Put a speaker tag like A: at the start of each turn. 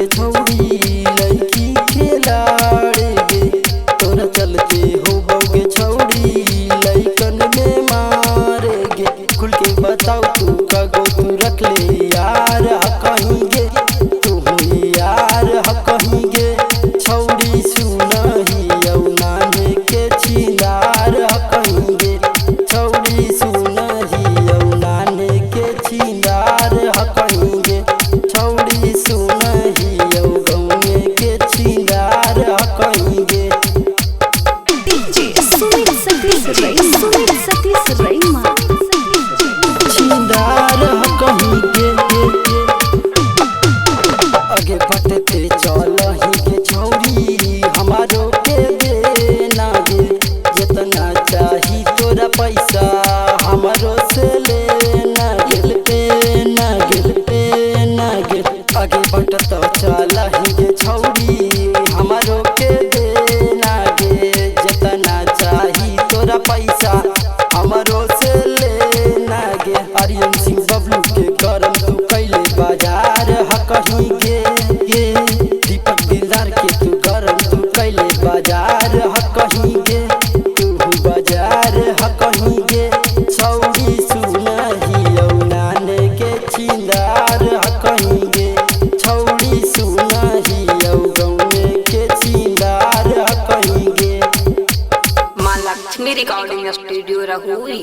A: गे छौड़ी लड़की खेलाड़े गे तोरा चलते हो बगे छौड़ी लइकन में मारे गे। खुल के बताओ तू कगो तू रख ले यार कहीं गे तू यार कहीं गे छौड़ी सुनही नाने के छिंदार कहीं गे छौड़ी सुनही नाने के छिंदार कहीं गे छौड़ी सुनही गाँव के छिंदार कहीं गे। छिंदार कहीं गे आगे बढ़ते चलही गे छौड़ी हमारो के देना गे जितना चाही तोरा पैसा हमारो से लेना गेल पे ना गेल पे ना गेल। आगे बढ़ता चलही गे छौड़ी हमारो के देना गे जितना चाही तोरा पैसा हमारो से लेना गे। आर्यन सिंह बबलू के गरम तू कैले बाजार कहीं गे दीपक दिलदार के तू गरम तू कैले बाजार कहीं गे तू बाजार कहीं गे छौड़ी सुनही नाने के छिंदार कहीं गे छौड़ी सुनही गाँव के छिंदार कहीं गे।
B: माँ लक्ष्मी रिकॉर्डिंग स्टूडियो रहुई।